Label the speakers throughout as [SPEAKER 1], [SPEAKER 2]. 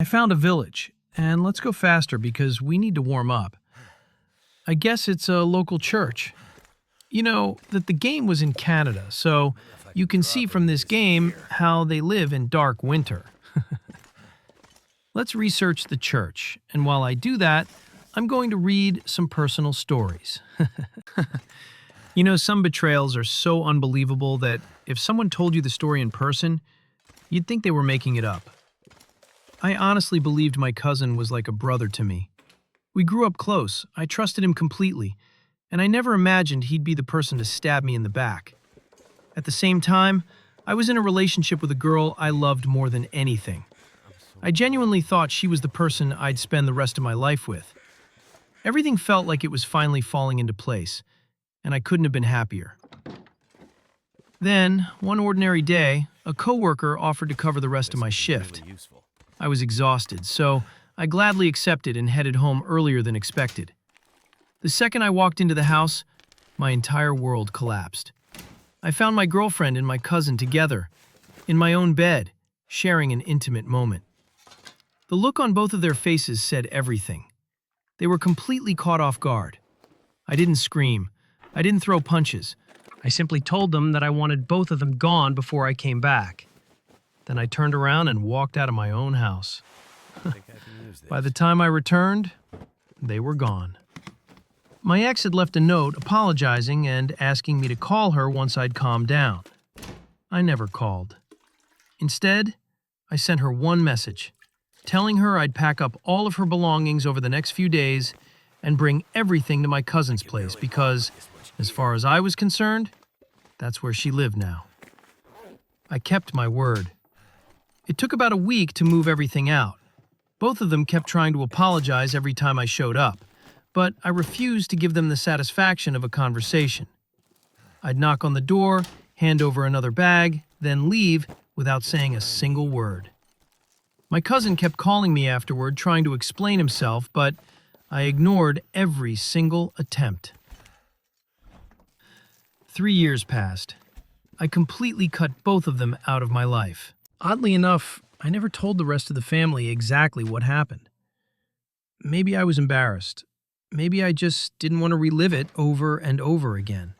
[SPEAKER 1] found a village, and let's go faster because we need to warm up. I guess it's a local church. You know that the game was in Canada, so you can see from this game how they live in dark winter. Let's research the church, and while I do that, I'm going to read some personal stories. You know, some betrayals are so unbelievable that if someone told you the story in person, you'd think they were making it up. I honestly believed my cousin was like a brother to me. We grew up close, I trusted him completely, and I never imagined he'd be the person to stab me in the back. At the same time, I was in a relationship with a girl I loved more than anything. I genuinely thought she was the person I'd spend the rest of my life with. Everything felt like it was finally falling into place, and I couldn't have been happier. Then, one ordinary day, a coworker offered to cover the rest of my shift. I was exhausted, so I gladly accepted and headed home earlier than expected. The second I walked into the house, my entire world collapsed. I found my girlfriend and my cousin together, in my own bed, sharing an intimate moment. The look on both of their faces said everything. They were completely caught off guard. I didn't scream. I didn't throw punches. I simply told them that I wanted both of them gone before I came back. Then I turned around and walked out of my own house. By the time I returned, they were gone. My ex had left a note apologizing and asking me to call her once I'd calmed down. I never called. Instead, I sent her one message, telling her I'd pack up all of her belongings over the next few days and bring everything to my cousin's place because, as far as I was concerned, that's where she lived now. I kept my word. It took about a week to move everything out. Both of them kept trying to apologize every time I showed up, but I refused to give them the satisfaction of a conversation. I'd knock on the door, hand over another bag, then leave without saying a single word. My cousin kept calling me afterward, trying to explain himself, but I ignored every single attempt. 3 years passed. I completely cut both of them out of my life. Oddly enough, I never told the rest of the family exactly what happened. Maybe I was embarrassed. Maybe I just didn't want to relive it over and over again.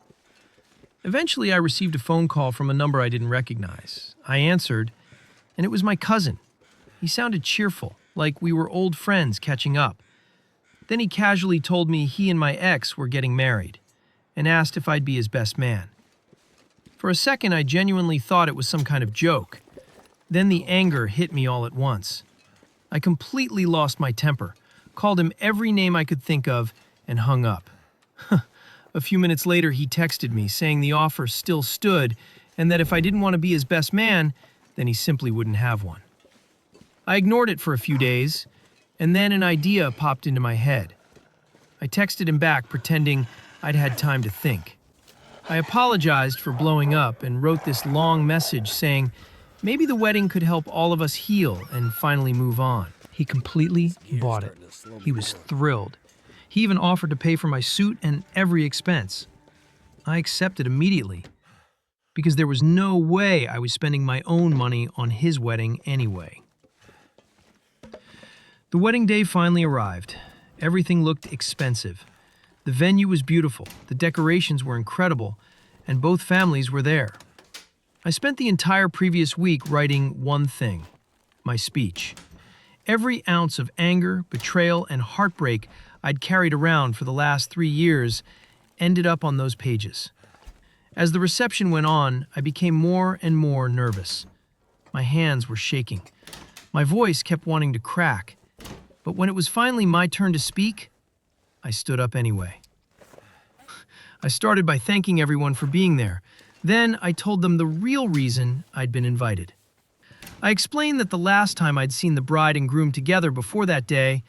[SPEAKER 1] Eventually, I received a phone call from a number I didn't recognize. I answered, and it was my cousin. He sounded cheerful, like we were old friends catching up. Then he casually told me he and my ex were getting married, and asked if I'd be his best man. For a second, I genuinely thought it was some kind of joke. Then the anger hit me all at once. I completely lost my temper, called him every name I could think of, and hung up. A few minutes later, he texted me saying the offer still stood and that if I didn't want to be his best man, then he simply wouldn't have one. I ignored it for a few days, and then an idea popped into my head. I texted him back, pretending I'd had time to think. I apologized for blowing up and wrote this long message saying maybe the wedding could help all of us heal and finally move on. He completely bought it. He was thrilled. He even offered to pay for my suit and every expense. I accepted immediately because there was no way I was spending my own money on his wedding anyway. The wedding day finally arrived. Everything looked expensive. The venue was beautiful, the decorations were incredible, and both families were there. I spent the entire previous week writing one thing, my speech. Every ounce of anger, betrayal, and heartbreak I'd carried around for the last 3 years ended up on those pages. As the reception went on, I became more and more nervous. My hands were shaking. My voice kept wanting to crack. But when it was finally my turn to speak, I stood up anyway. I started by thanking everyone for being there. Then I told them the real reason I'd been invited. I explained that the last time I'd seen the bride and groom together before that day,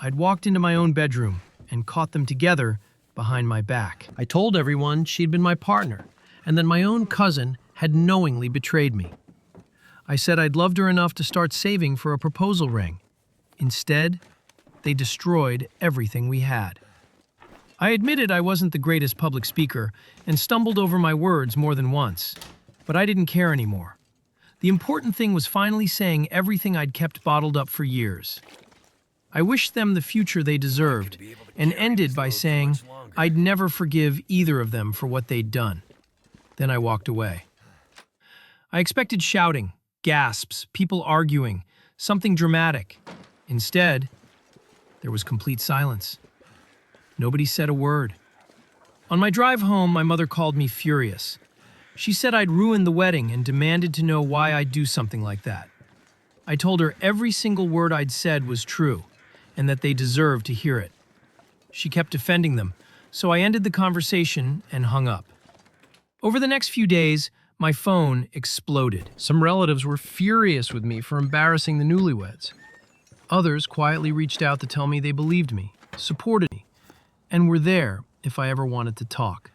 [SPEAKER 1] I'd walked into my own bedroom and caught them together behind my back. I told everyone she'd been my partner, and that my own cousin had knowingly betrayed me. I said I'd loved her enough to start saving for a proposal ring. Instead, they destroyed everything we had. I admitted I wasn't the greatest public speaker and stumbled over my words more than once, but I didn't care anymore. The important thing was finally saying everything I'd kept bottled up for years. I wished them the future they deserved, and ended by saying I'd never forgive either of them for what they'd done. Then I walked away. I expected shouting, gasps, people arguing, something dramatic. Instead, there was complete silence. Nobody said a word. On my drive home, my mother called me furious. She said I'd ruined the wedding and demanded to know why I'd do something like that. I told her every single word I'd said was true, and that they deserved to hear it. She kept defending them, so I ended the conversation and hung up. Over the next few days, my phone exploded. Some relatives were furious with me for embarrassing the newlyweds. Others quietly reached out to tell me they believed me, supported me, and were there if I ever wanted to talk.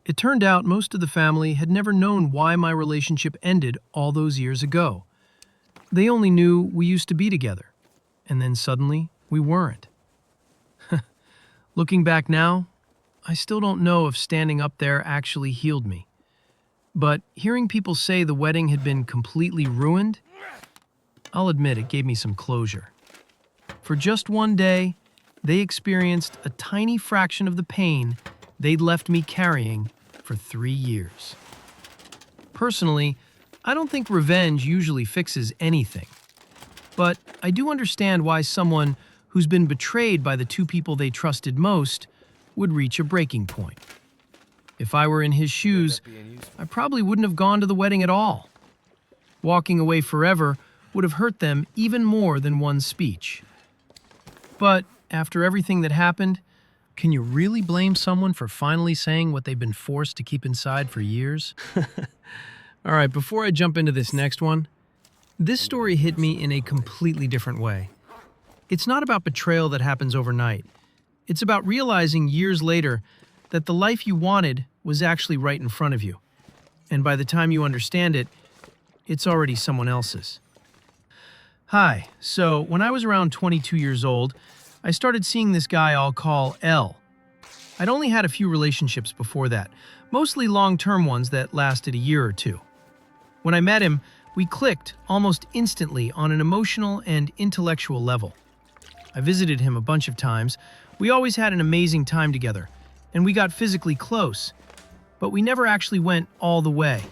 [SPEAKER 1] It turned out most of the family had never known why my relationship ended all those years ago. They only knew we used to be together, and then suddenly we weren't. Looking back now, I still don't know if standing up there actually healed me. But hearing people say the wedding had been completely ruined, I'll admit it gave me some closure. For just one day, they experienced a tiny fraction of the pain they'd left me carrying for 3 years. Personally, I don't think revenge usually fixes anything. But I do understand why someone who's been betrayed by the two people they trusted most would reach a breaking point. If I were in his shoes, I probably wouldn't have gone to the wedding at all. Walking away forever would have hurt them even more than one speech. But after everything that happened, can you really blame someone for finally saying what they've been forced to keep inside for years? All right, before I jump into this next one, this story hit me in a completely different way. It's not about betrayal that happens overnight. It's about realizing years later that the life you wanted was actually right in front of you. And by the time you understand it, it's already someone else's. Hi, so when I was around 22 years old, I started seeing this guy I'll call L. I'd only had a few relationships before that, mostly long-term ones that lasted a year or two. When I met him, we clicked almost instantly on an emotional and intellectual level. I visited him a bunch of times. We always had an amazing time together, and we got physically close, but we never actually went all the way.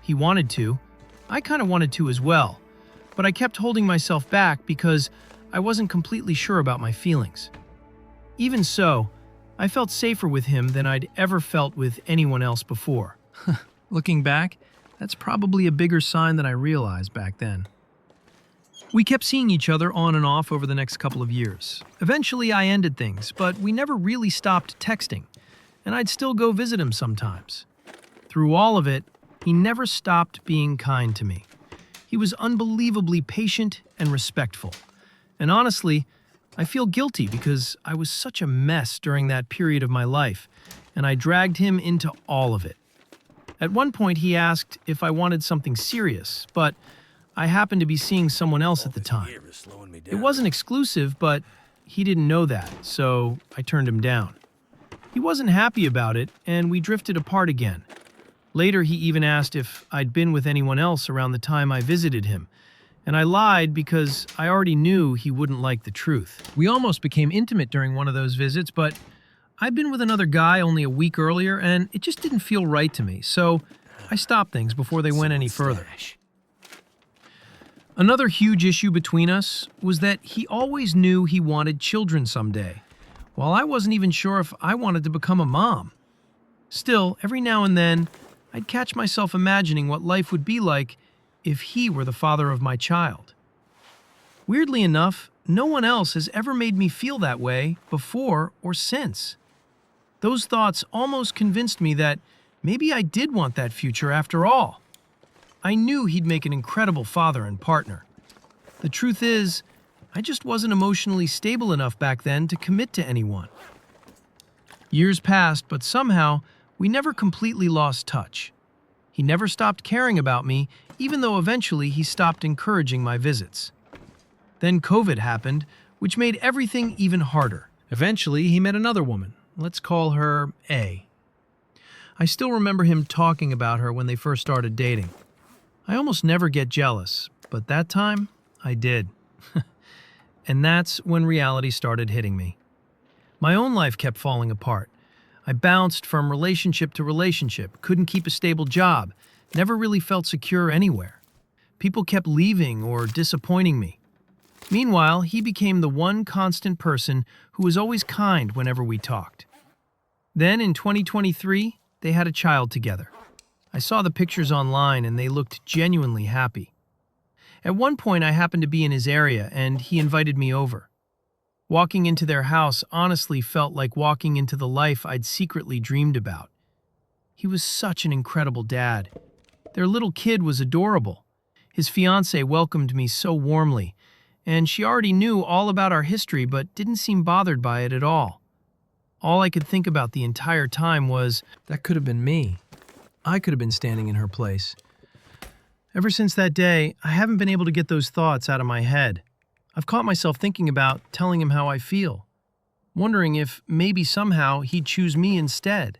[SPEAKER 1] He wanted to. I kind of wanted to as well, but I kept holding myself back because I wasn't completely sure about my feelings. Even so, I felt safer with him than I'd ever felt with anyone else before. Looking back, that's probably a bigger sign than I realized back then. We kept seeing each other on and off over the next couple of years. Eventually, I ended things, but we never really stopped texting, and I'd still go visit him sometimes. Through all of it, he never stopped being kind to me. He was unbelievably patient and respectful. And honestly, I feel guilty because I was such a mess during that period of my life, and I dragged him into all of it. At one point, he asked if I wanted something serious, but I happened to be seeing someone else at the time. It wasn't exclusive, but he didn't know that, so I turned him down. He wasn't happy about it, and we drifted apart again. Later, he even asked if I'd been with anyone else around the time I visited him, and I lied because I already knew he wouldn't like the truth. We almost became intimate during one of those visits, but I'd been with another guy only a week earlier, and it just didn't feel right to me, so I stopped things before they went any further. Another huge issue between us was that he always knew he wanted children someday, while I wasn't even sure if I wanted to become a mom. Still, every now and then, I'd catch myself imagining what life would be like if he were the father of my child. Weirdly enough, no one else has ever made me feel that way before or since. Those thoughts almost convinced me that maybe I did want that future after all. I knew he'd make an incredible father and partner. The truth is, I just wasn't emotionally stable enough back then to commit to anyone. Years passed, but somehow, we never completely lost touch. He never stopped caring about me, even though eventually he stopped encouraging my visits. Then COVID happened, which made everything even harder. Eventually, he met another woman. Let's call her A. I still remember him talking about her when they first started dating. I almost never get jealous, but that time, I did. And that's when reality started hitting me. My own life kept falling apart. I bounced from relationship to relationship, couldn't keep a stable job, never really felt secure anywhere. People kept leaving or disappointing me. Meanwhile, he became the one constant person who was always kind whenever we talked. Then in 2023, they had a child together. I saw the pictures online and they looked genuinely happy. At one point, I happened to be in his area and he invited me over. Walking into their house honestly felt like walking into the life I'd secretly dreamed about. He was such an incredible dad. Their little kid was adorable. His fiancée welcomed me so warmly, and she already knew all about our history but didn't seem bothered by it at all. All I could think about the entire time was, that could have been me. I could have been standing in her place. Ever since that day, I haven't been able to get those thoughts out of my head. I've caught myself thinking about telling him how I feel, wondering if maybe somehow he'd choose me instead.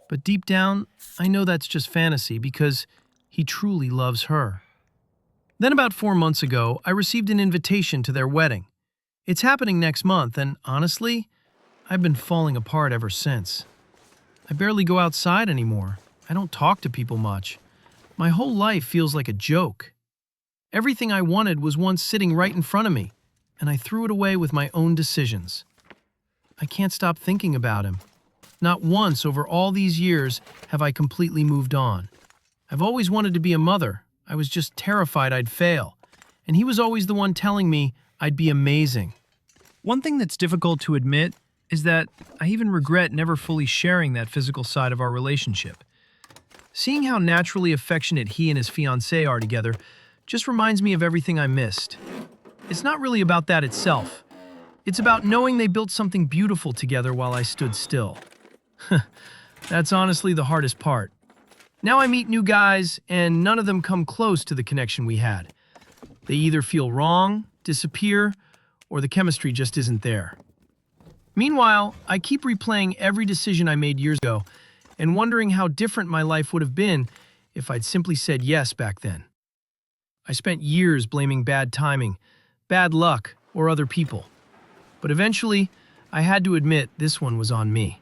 [SPEAKER 1] But deep down, I know that's just fantasy because he truly loves her. Then about 4 months ago, I received an invitation to their wedding. It's happening next month, and honestly, I've been falling apart ever since. I barely go outside anymore. I don't talk to people much. My whole life feels like a joke. Everything I wanted was once sitting right in front of me, and I threw it away with my own decisions. I can't stop thinking about him. Not once over all these years have I completely moved on. I've always wanted to be a mother. I was just terrified I'd fail, and he was always the one telling me I'd be amazing. One thing that's difficult to admit is that I even regret never fully sharing that physical side of our relationship. Seeing how naturally affectionate he and his fiancée are together just reminds me of everything I missed. It's not really about that itself. It's about knowing they built something beautiful together while I stood still. That's honestly the hardest part. Now I meet new guys, and none of them come close to the connection we had. They either feel wrong, disappear, or the chemistry just isn't there. Meanwhile, I keep replaying every decision I made years ago and wondering how different my life would have been if I'd simply said yes back then. I spent years blaming bad timing, bad luck, or other people. But eventually, I had to admit this one was on me.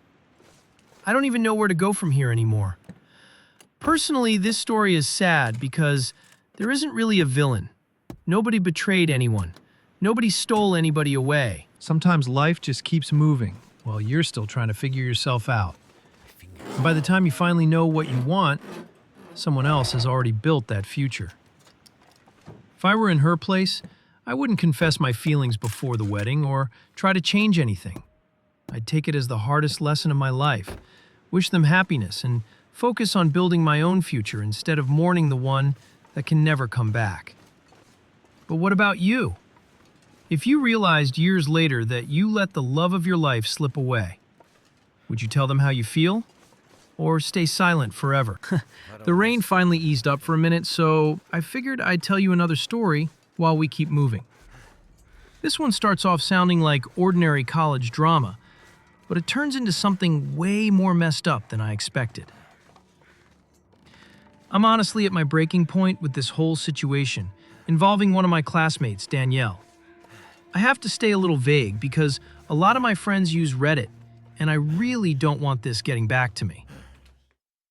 [SPEAKER 1] I don't even know where to go from here anymore. Personally, this story is sad because there isn't really a villain. Nobody betrayed anyone. Nobody stole anybody away. Sometimes life just keeps moving while you're still trying to figure yourself out. And by the time you finally know what you want, someone else has already built that future. If I were in her place, I wouldn't confess my feelings before the wedding or try to change anything. I'd take it as the hardest lesson of my life, wish them happiness, and focus on building my own future instead of mourning the one that can never come back. But what about you? If you realized years later that you let the love of your life slip away, would you tell them how you feel? Or stay silent forever? The rain finally eased up for a minute, so I figured I'd tell you another story while we keep moving. This one starts off sounding like ordinary college drama, but it turns into something way more messed up than I expected. I'm honestly at my breaking point with this whole situation, involving one of my classmates, Danielle. I have to stay a little vague because a lot of my friends use Reddit, and I really don't want this getting back to me.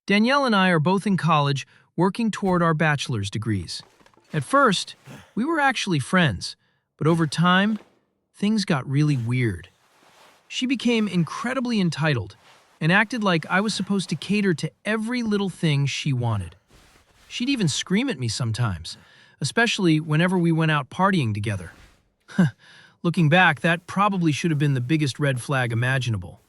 [SPEAKER 1] Danielle and I are both in college working toward our bachelor's degrees. At first, we were actually friends, but over time, things got really weird. She became incredibly entitled and acted like I was supposed to cater to every little thing she wanted. She'd even scream at me sometimes, especially whenever we went out partying together. Looking back, that probably should have been the biggest red flag imaginable.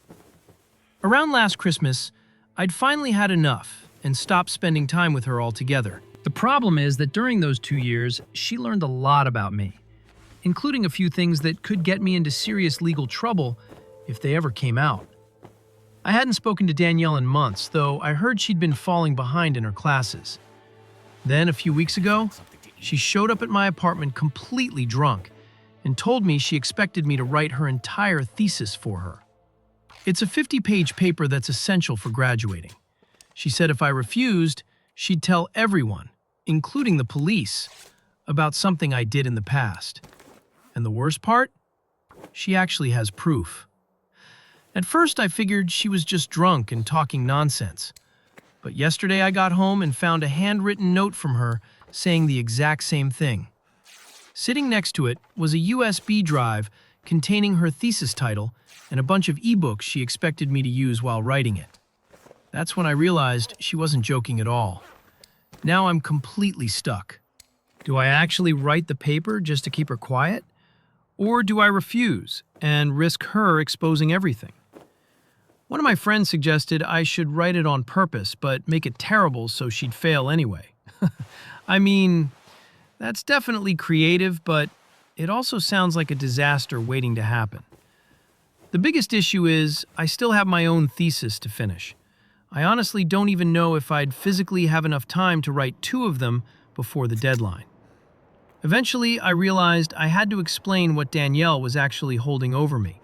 [SPEAKER 1] Around last Christmas, I'd finally had enough and stopped spending time with her altogether. The problem is that during those 2 years, she learned a lot about me, including a few things that could get me into serious legal trouble if they ever came out. I hadn't spoken to Danielle in months, though I heard she'd been falling behind in her classes. Then, a few weeks ago, she showed up at my apartment completely drunk and told me she expected me to write her entire thesis for her. It's a 50-page paper that's essential for graduating. She said if I refused, she'd tell everyone, including the police, about something I did in the past. And the worst part? She actually has proof. At first, I figured she was just drunk and talking nonsense. But yesterday I got home and found a handwritten note from her saying the exact same thing. Sitting next to it was a USB drive containing her thesis title and a bunch of ebooks she expected me to use while writing it. That's when I realized she wasn't joking at all. Now I'm completely stuck. Do I actually write the paper just to keep her quiet? Or do I refuse and risk her exposing everything? One of my friends suggested I should write it on purpose, but make it terrible so she'd fail anyway. I mean, that's definitely creative, but it also sounds like a disaster waiting to happen. The biggest issue is I still have my own thesis to finish. I honestly don't even know if I'd physically have enough time to write 2 of them before the deadline. Eventually, I realized I had to explain what Danielle was actually holding over me.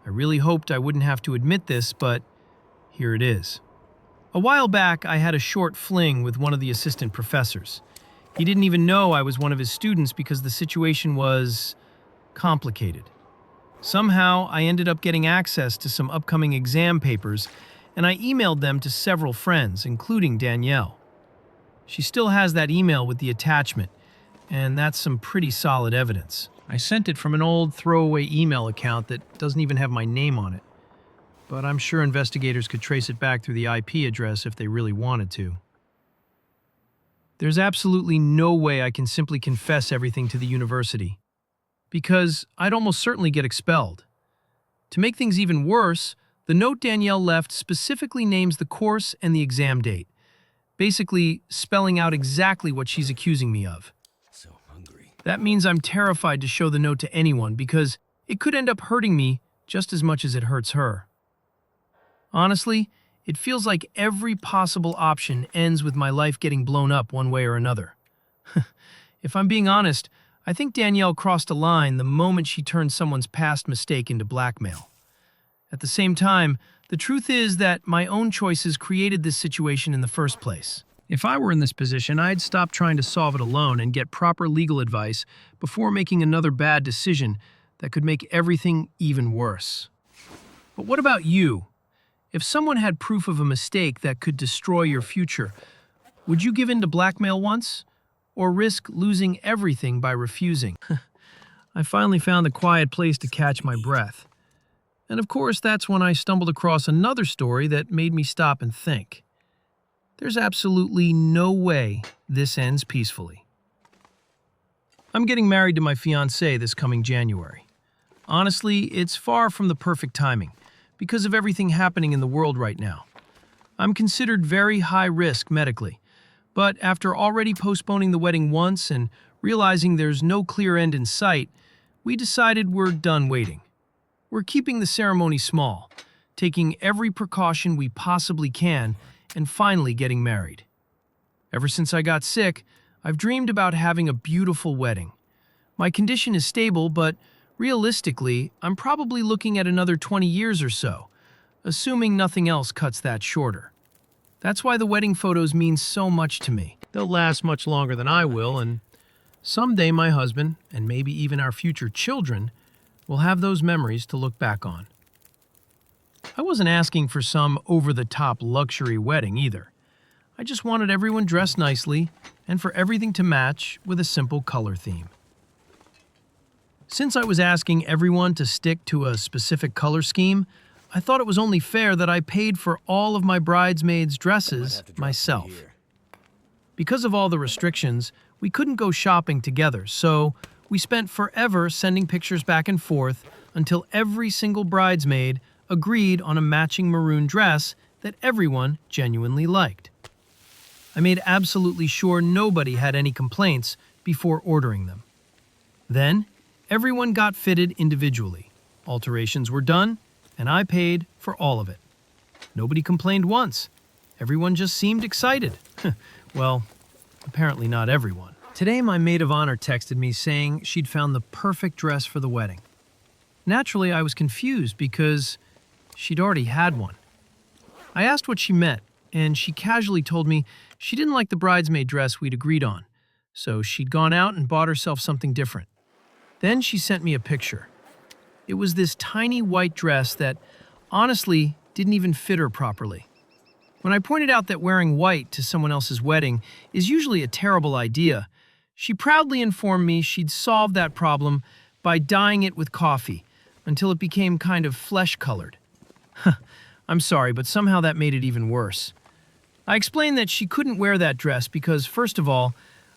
[SPEAKER 1] I really hoped I wouldn't have to admit this, but here it is. A while back, I had a short fling with one of the assistant professors. He didn't even know I was one of his students because the situation was complicated. Somehow, I ended up getting access to some upcoming exam papers, and I emailed them to several friends, including Danielle. She still has that email with the attachment, and that's some pretty solid evidence. I sent it from an old throwaway email account that doesn't even have my name on it, but I'm sure investigators could trace it back through the IP address if they really wanted to. There's absolutely no way I can simply confess everything to the university, because I'd almost certainly get expelled. To make things even worse, the note Danielle left specifically names the course and the exam date, basically spelling out exactly what she's accusing me of.
[SPEAKER 2] So hungry.
[SPEAKER 1] That means I'm terrified to show the note to anyone because it could end up hurting me just as much as it hurts her. Honestly, it feels like every possible option ends with my life getting blown up one way or another. If I'm being honest, I think Danielle crossed a line the moment she turned someone's past mistake into blackmail. At the same time, the truth is that my own choices created this situation in the first place. If I were in this position, I'd stop trying to solve it alone and get proper legal advice before making another bad decision that could make everything even worse. But what about you? If someone had proof of a mistake that could destroy your future, would you give in to blackmail once? Or risk losing everything by refusing? I finally found the quiet place to catch my breath. And of course, that's when I stumbled across another story that made me stop and think. There's absolutely no way this ends peacefully. I'm getting married to my fiancée this coming January. Honestly, it's far from the perfect timing because of everything happening in the world right now. I'm considered very high risk medically, but after already postponing the wedding once and realizing there's no clear end in sight, we decided we're done waiting. We're keeping the ceremony small, taking every precaution we possibly can, and finally getting married. Ever since I got sick, I've dreamed about having a beautiful wedding. My condition is stable, but realistically, I'm probably looking at another 20 years or so, assuming nothing else cuts that shorter. That's why the wedding photos mean so much to me. They'll last much longer than I will, and someday my husband, and maybe even our future children, will have those memories to look back on. I wasn't asking for some over-the-top luxury wedding either. I just wanted everyone dressed nicely and for everything to match with a simple color theme. Since I was asking everyone to stick to a specific color scheme, I thought it was only fair that I paid for all of my bridesmaids' dresses myself. Because of all the restrictions, we couldn't go shopping together, so we spent forever sending pictures back and forth until every single bridesmaid agreed on a matching maroon dress that everyone genuinely liked. I made absolutely sure nobody had any complaints before ordering them. Then, everyone got fitted individually. Alterations were done, and I paid for all of it. Nobody complained once. Everyone just seemed excited. Well, apparently not everyone. Today, my maid of honor texted me saying she'd found the perfect dress for the wedding. Naturally, I was confused because she'd already had one. I asked what she meant, and she casually told me She didn't like the bridesmaid dress we'd agreed on, so she'd gone out and bought herself something different. Then she sent me a picture. It was this tiny white dress that, honestly, didn't even fit her properly. When I pointed out that wearing white to someone else's wedding is usually a terrible idea, she proudly informed me she'd solved that problem by dyeing it with coffee until it became kind of flesh-colored. I'm sorry, but somehow that made it even worse. I explained that she couldn't wear that dress because, first of all,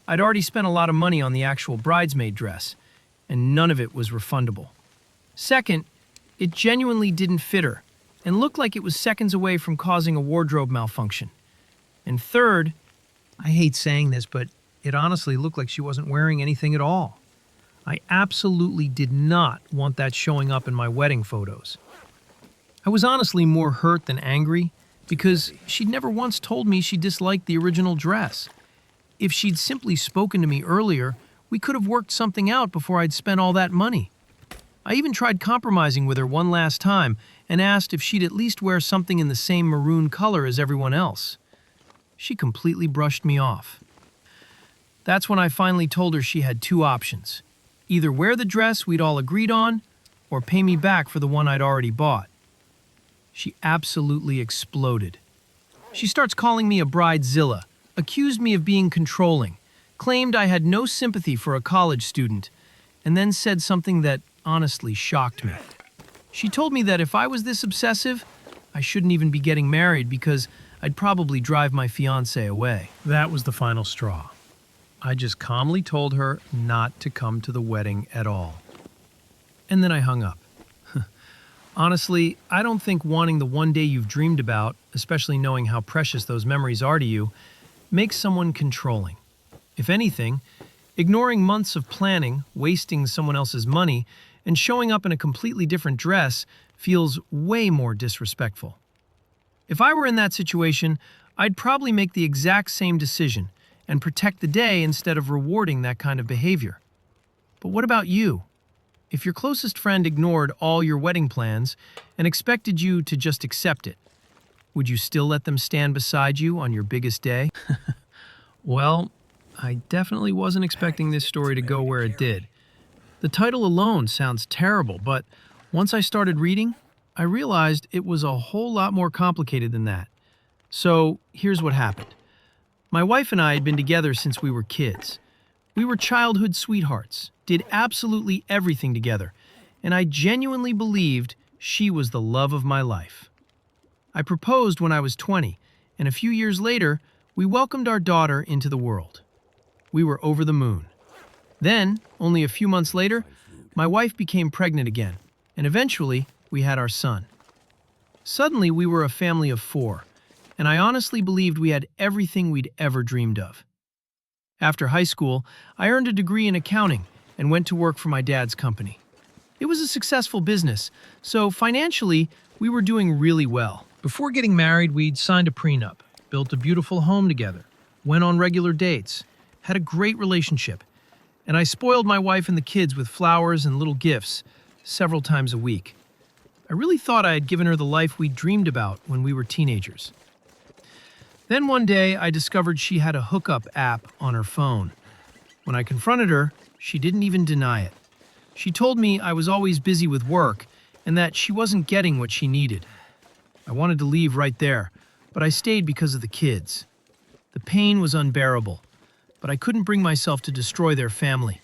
[SPEAKER 1] I'd already spent a lot of money on the actual bridesmaid dress, and none of it was refundable. Second, it genuinely didn't fit her and looked like it was seconds away from causing a wardrobe malfunction. And third, I hate saying this, but it honestly looked like she wasn't wearing anything at all. I absolutely did not want that showing up in my wedding photos. I was honestly more hurt than angry because she'd never once told me she disliked the original dress. If she'd simply spoken to me earlier, we could have worked something out before I'd spent all that money. I even tried compromising with her one last time and asked if she'd at least wear something in the same maroon color as everyone else. She completely brushed me off. That's when I finally told her she had two options: either wear the dress we'd all agreed on, or pay me back for the one I'd already bought. She absolutely exploded. She starts calling me a bridezilla, accused me of being controlling, claimed I had no sympathy for a college student, and then said something that honestly shocked me. She told me that if I was this obsessive, I shouldn't even be getting married because I'd probably drive my fiancé away. That was the final straw. I just calmly told her not to come to the wedding at all. And then I hung up. Honestly, I don't think wanting the one day you've dreamed about, especially knowing how precious those memories are to you, makes someone controlling. If anything, ignoring months of planning, wasting someone else's money, and showing up in a completely different dress feels way more disrespectful. If I were in that situation, I'd probably make the exact same decision and protect the day instead of rewarding that kind of behavior. But what about you? If your closest friend ignored all your wedding plans and expected you to just accept it, would you still let them stand beside you on your biggest day? Well, I definitely wasn't expecting this story to go where it did. The title alone sounds terrible, but once I started reading, I realized it was a whole lot more complicated than that. So here's what happened. My wife and I had been together since we were kids. We were childhood sweethearts, did absolutely everything together, and I genuinely believed she was the love of my life. I proposed when I was 20, and a few years later, we welcomed our daughter into the world. We were over the moon. Then, only a few months later, my wife became pregnant again, and eventually, we had our son. Suddenly, we were a family of 4, and I honestly believed we had everything we'd ever dreamed of. After high school, I earned a degree in accounting and went to work for my dad's company. It was a successful business, so financially, we were doing really well. Before getting married, we'd signed a prenup, built a beautiful home together, went on regular dates, had a great relationship, and I spoiled my wife and the kids with flowers and little gifts several times a week. I really thought I had given her the life we'd dreamed about when we were teenagers. Then one day, I discovered she had a hookup app on her phone. When I confronted her, she didn't even deny it. She told me I was always busy with work and that she wasn't getting what she needed. I wanted to leave right there, but I stayed because of the kids. The pain was unbearable, but I couldn't bring myself to destroy their family.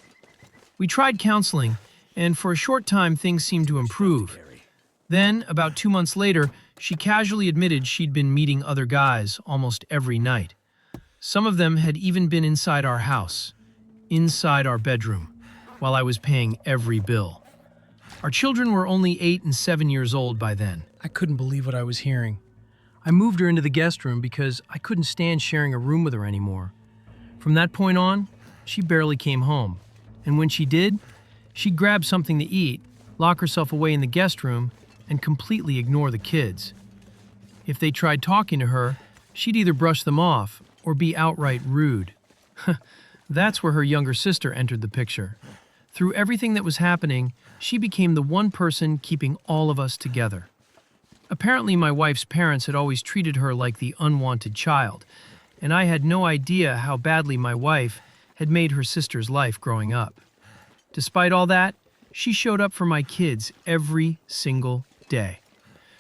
[SPEAKER 1] We tried counseling, and for a short time things seemed to improve. Then, about 2 months later, she casually admitted she'd been meeting other guys almost every night. Some of them had even been inside our house, inside our bedroom, while I was paying every bill. Our children were only 8 and 7 years old by then. I couldn't believe what I was hearing. I moved her into the guest room because I couldn't stand sharing a room with her anymore. From that point on, she barely came home. And when she did, she'd grab something to eat, lock herself away in the guest room, and completely ignore the kids. If they tried talking to her, she'd either brush them off or be outright rude. That's where her younger sister entered the picture. Through everything that was happening, she became the one person keeping all of us together. Apparently, my wife's parents had always treated her like the unwanted child, and I had no idea how badly my wife had made her sister's life growing up. Despite all that, she showed up for my kids every single day.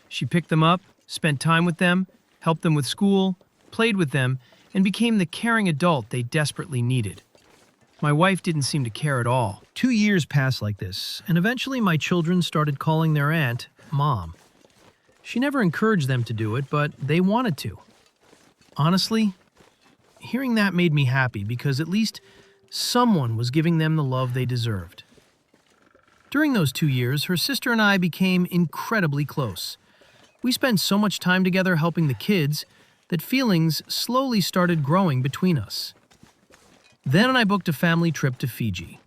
[SPEAKER 1] She picked them up, spent time with them, helped them with school, played with them, and became the caring adult they desperately needed. My wife didn't seem to care at all. 2 years passed like this, and eventually my children started calling their aunt Mom. She never encouraged them to do it, but they wanted to. Honestly, hearing that made me happy because at least someone was giving them the love they deserved. During those 2 years, her sister and I became incredibly close. We spent so much time together helping the kids that feelings slowly started growing between us. Then I booked a family trip to Fiji.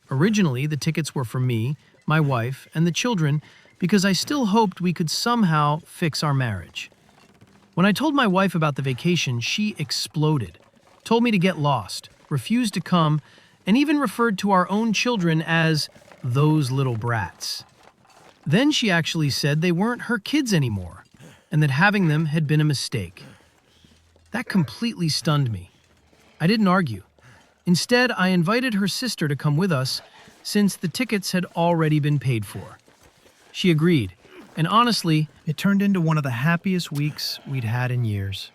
[SPEAKER 1] Originally, the tickets were for me, my wife, and the children because I still hoped we could somehow fix our marriage. When I told my wife about the vacation, she exploded, told me to get lost, refused to come, and even referred to our own children as those little brats. Then she actually said they weren't her kids anymore, and that having them had been a mistake. That completely stunned me. I didn't argue. Instead, I invited her sister to come with us since the tickets had already been paid for. She agreed, and honestly, it turned into one of the happiest weeks we'd had in years.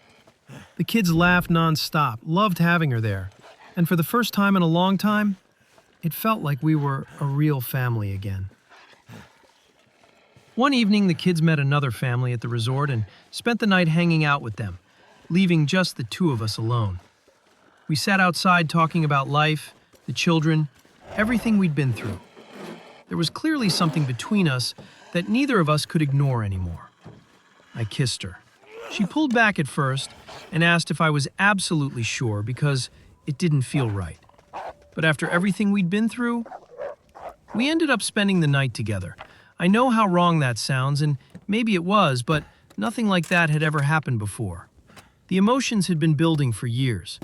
[SPEAKER 1] The kids laughed nonstop, loved having her there, and for the first time in a long time, it felt like we were a real family again. One evening, the kids met another family at the resort and spent the night hanging out with them, leaving just the two of us alone. We sat outside talking about life, the children, everything we'd been through. There was clearly something between us that neither of us could ignore anymore. I kissed her. She pulled back at first and asked if I was absolutely sure because it didn't feel right. But after everything we'd been through, we ended up spending the night together. I know how wrong that sounds, and maybe it was, but nothing like that had ever happened before. The emotions had been building for years.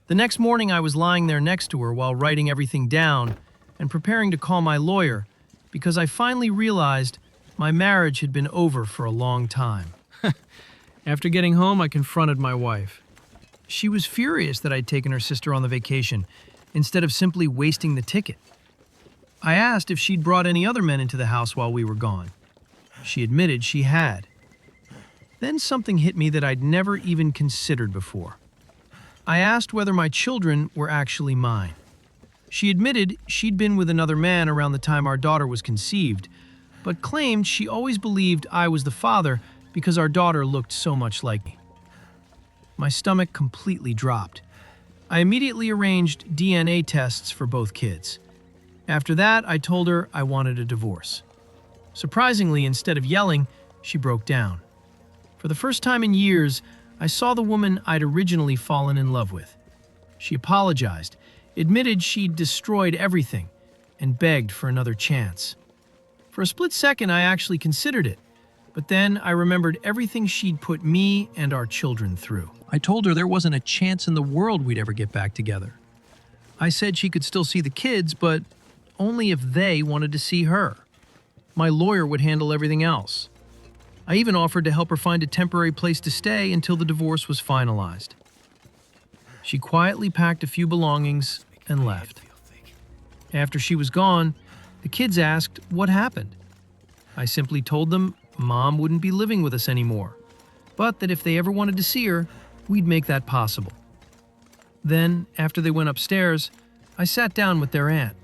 [SPEAKER 1] The next morning, I was lying there next to her while writing everything down and preparing to call my lawyer because I finally realized my marriage had been over for a long time. After getting home, I confronted my wife. She was furious that I'd taken her sister on the vacation instead of simply wasting the ticket. I asked if she'd brought any other men into the house while we were gone. She admitted she had. Then something hit me that I'd never even considered before. I asked whether my children were actually mine. She admitted she'd been with another man around the time our daughter was conceived, but claimed she always believed I was the father because our daughter looked so much like me. My stomach completely dropped. I immediately arranged DNA tests for both kids. After that, I told her I wanted a divorce. Surprisingly, instead of yelling, she broke down. For the first time in years, I saw the woman I'd originally fallen in love with. She apologized, admitted she'd destroyed everything, and begged for another chance. For a split second, I actually considered it, but then I remembered everything she'd put me and our children through. I told her there wasn't a chance in the world we'd ever get back together. I said she could still see the kids, but only if they wanted to see her. My lawyer would handle everything else. I even offered to help her find a temporary place to stay until the divorce was finalized. She quietly packed a few belongings and left. After she was gone, the kids asked what happened. I simply told them Mom wouldn't be living with us anymore, but that if they ever wanted to see her, we'd make that possible. Then, after they went upstairs, I sat down with their aunt.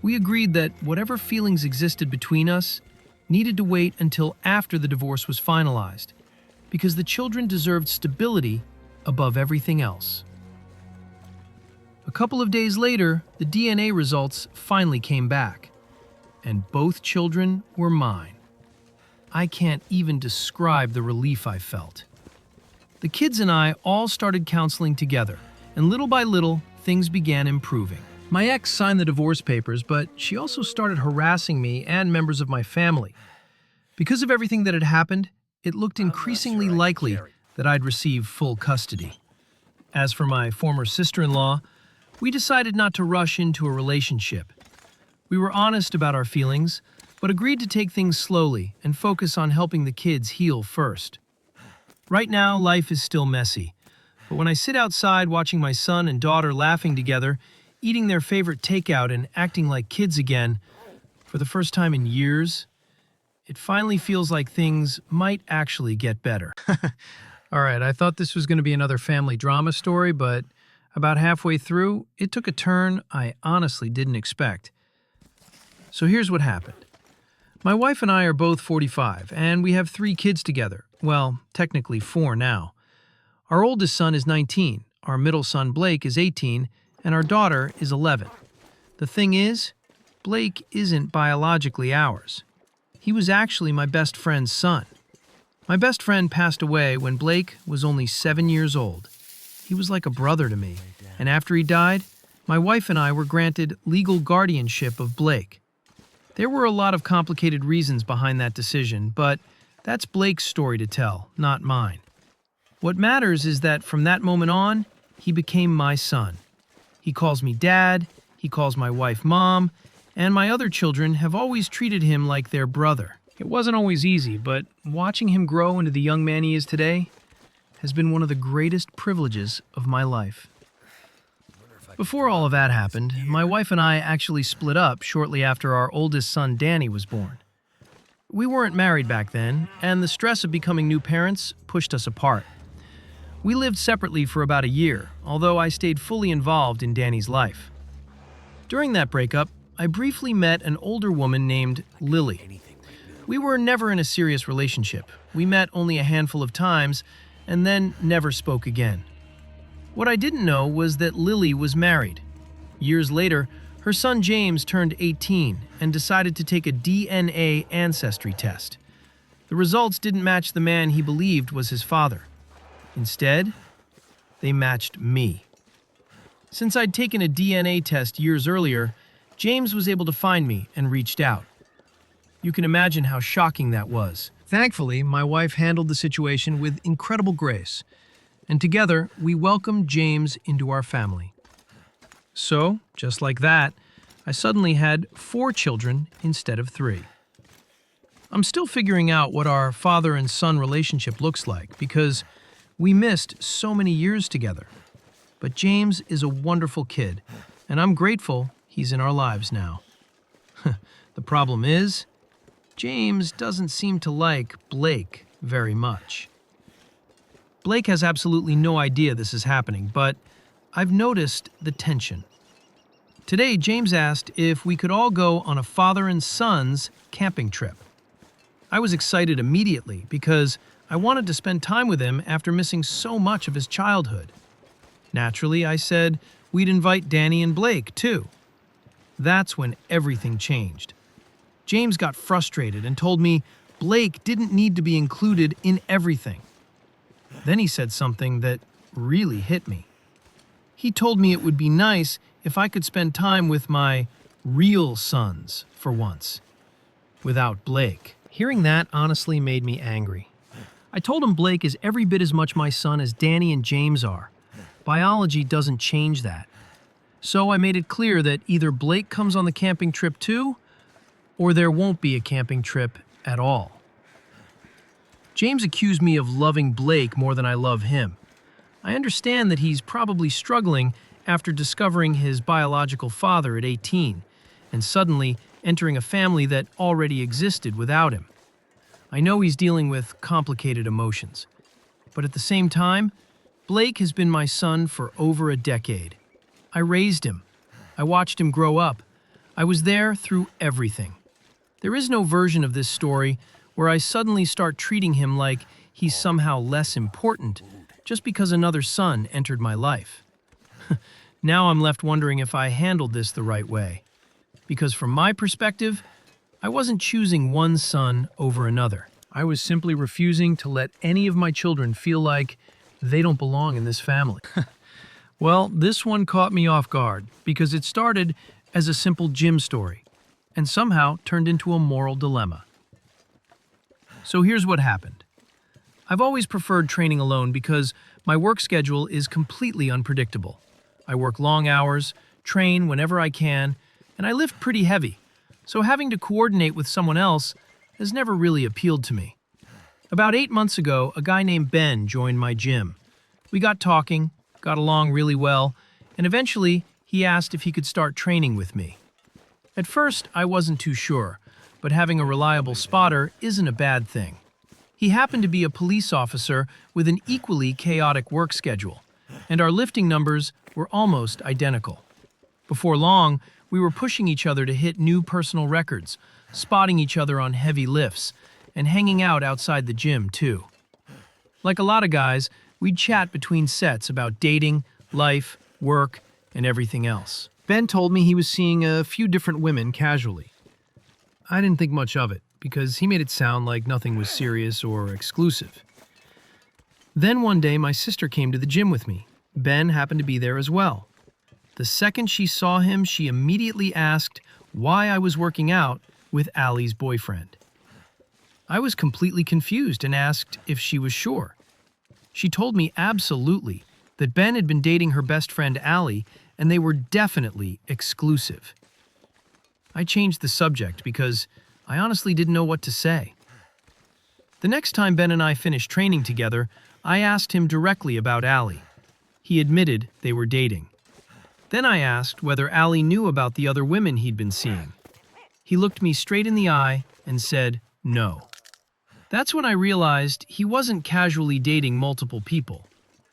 [SPEAKER 1] We agreed that whatever feelings existed between us needed to wait until after the divorce was finalized, because the children deserved stability above everything else. A couple of days later, the DNA results finally came back, and both children were mine. I can't even describe the relief I felt. The kids and I all started counseling together, and little by little, things began improving. My ex signed the divorce papers, but she also started harassing me and members of my family. Because of everything that had happened, it looked increasingly likely that I'd receive full custody. As for my former sister-in-law, we decided not to rush into a relationship. We were honest about our feelings, but agreed to take things slowly and focus on helping the kids heal first. Right now, life is still messy, But when I sit outside watching my son and daughter laughing together, eating their favorite takeout and acting like kids again, for the first time in years, it finally feels like things might actually get better. All right, I thought this was going to be another family drama story, but about halfway through, it took a turn I honestly didn't expect. So here's what happened. My wife and I are both 45, and we have 3 kids together. Well, technically 4 now. Our oldest son is 19, our middle son Blake is 18, and our daughter is 11. The thing is, Blake isn't biologically ours. He was actually my best friend's son. My best friend passed away when Blake was only 7 years old. He was like a brother to me, and after he died, my wife and I were granted legal guardianship of Blake. There were a lot of complicated reasons behind that decision, but that's Blake's story to tell, not mine. What matters is that from that moment on, he became my son. He calls me dad, he calls my wife mom, and my other children have always treated him like their brother. It wasn't always easy, but watching him grow into the young man he is today has been one of the greatest privileges of my life. Before all of that happened, my wife and I actually split up shortly after our oldest son Danny was born. We weren't married back then, and the stress of becoming new parents pushed us apart. We lived separately for about a year, although I stayed fully involved in Danny's life. During that breakup, I briefly met an older woman named Lily. We were never in a serious relationship. We met only a handful of times and then never spoke again. What I didn't know was that Lily was married. Years later, her son James turned 18 and decided to take a DNA ancestry test. The results didn't match the man he believed was his father. Instead, they matched me. Since I'd taken a DNA test years earlier, James was able to find me and reached out. You can imagine how shocking that was. Thankfully, my wife handled the situation with incredible grace, and together we welcomed James into our family. So, just like that, I suddenly had 4 children instead of 3. I'm still figuring out what our father and son relationship looks like because we missed so many years together. But James is a wonderful kid, and I'm grateful he's in our lives now. The problem is, James doesn't seem to like Blake very much. Blake has absolutely no idea this is happening, but I've noticed the tension. Today, James asked if we could all go on a father and son's camping trip. I was excited immediately because I wanted to spend time with him after missing so much of his childhood. Naturally, I said we'd invite Danny and Blake, too. That's when everything changed. James got frustrated and told me Blake didn't need to be included in everything. Then he said something that really hit me. He told me it would be nice if I could spend time with my real sons for once, without Blake. Hearing that honestly made me angry. I told him Blake is every bit as much my son as Danny and James are. Biology doesn't change that. So I made it clear that either Blake comes on the camping trip too, or there won't be a camping trip at all. James accused me of loving Blake more than I love him. I understand that he's probably struggling after discovering his biological father at 18 and suddenly entering a family that already existed without him. I know he's dealing with complicated emotions. But at the same time, Blake has been my son for over a decade. I raised him. I watched him grow up. I was there through everything. There is no version of this story where I suddenly start treating him like he's somehow less important just because another son entered my life. Now I'm left wondering if I handled this the right way. Because from my perspective, I wasn't choosing one son over another. I was simply refusing to let any of my children feel like they don't belong in this family. Well, this one caught me off guard because it started as a simple gym story and somehow turned into a moral dilemma. So here's what happened. I've always preferred training alone because my work schedule is completely unpredictable. I work long hours, train whenever I can, and I lift pretty heavy, so having to coordinate with someone else has never really appealed to me. About 8 months ago, a guy named Ben joined my gym. We got talking, got along really well, and eventually he asked if he could start training with me. At first, I wasn't too sure, but having a reliable spotter isn't a bad thing. He happened to be a police officer with an equally chaotic work schedule, and our lifting numbers were almost identical. Before long, we were pushing each other to hit new personal records, spotting each other on heavy lifts, and hanging out outside the gym, too. Like a lot of guys, we'd chat between sets about dating, life, work, and everything else.
[SPEAKER 2] Ben told me he was seeing a few different women casually. I didn't think much of it, because he made it sound like nothing was serious or exclusive. Then one day, my sister came to the gym with me. Ben happened to be there as well. The second she saw him, she immediately asked why I was working out with Allie's boyfriend. I was completely confused and asked if she was sure. She told me absolutely that Ben had been dating her best friend Allie, and they were definitely exclusive. I changed the subject because I honestly didn't know what to say. The next time Ben and I finished training together, I asked him directly about Allie. He admitted they were dating. Then I asked whether Allie knew about the other women he'd been seeing. He looked me straight in the eye and said no. That's when I realized he wasn't casually dating multiple people.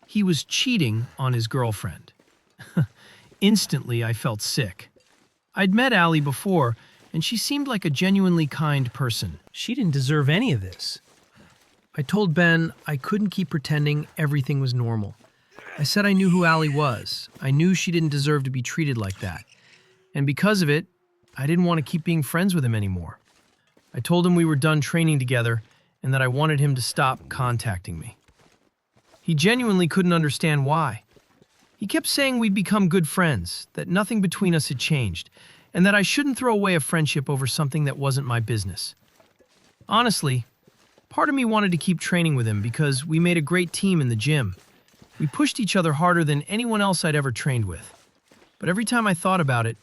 [SPEAKER 2] He was cheating on his girlfriend. Instantly, I felt sick. I'd met Allie before, and she seemed like a genuinely kind person. She didn't deserve any of this. I told Ben I couldn't keep pretending everything was normal. I said I knew who Allie was. I knew she didn't deserve to be treated like that. And because of it, I didn't want to keep being friends with him anymore. I told him we were done training together and that I wanted him to stop contacting me. He genuinely couldn't understand why. He kept saying we'd become good friends, that nothing between us had changed, and that I shouldn't throw away a friendship over something that wasn't my business. Honestly, part of me wanted to keep training with him because we made a great team in the gym. We pushed each other harder than anyone else I'd ever trained with. But every time I thought about it,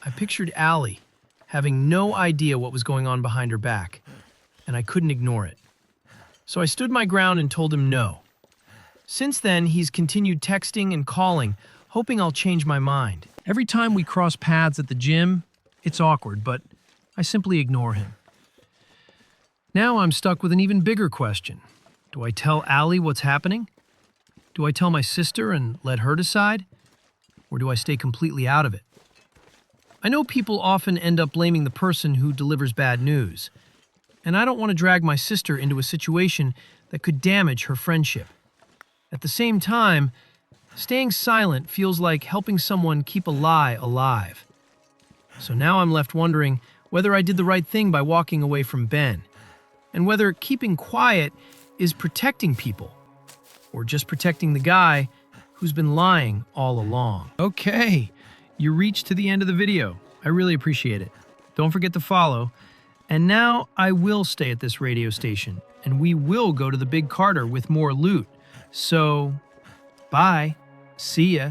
[SPEAKER 2] I pictured Allie having no idea what was going on behind her back, and I couldn't ignore it. So I stood my ground and told him no. Since then, he's continued texting and calling, hoping I'll change my mind. Every time we cross paths at the gym, it's awkward, but I simply ignore him. Now I'm stuck with an even bigger question. Do I tell Allie what's happening? Do I tell my sister and let her decide? Or do I stay completely out of it? I know people often end up blaming the person who delivers bad news, and I don't want to drag my sister into a situation that could damage her friendship. At the same time, staying silent feels like helping someone keep a lie alive. So now I'm left wondering whether I did the right thing by walking away from Ben, and whether keeping quiet is protecting people, or just protecting the guy who's been lying all along. Okay, you reached to the end of the video. I really appreciate it. Don't forget to follow. And now I will stay at this radio station, and we will go to the Big Carter with more loot. So, bye. See ya.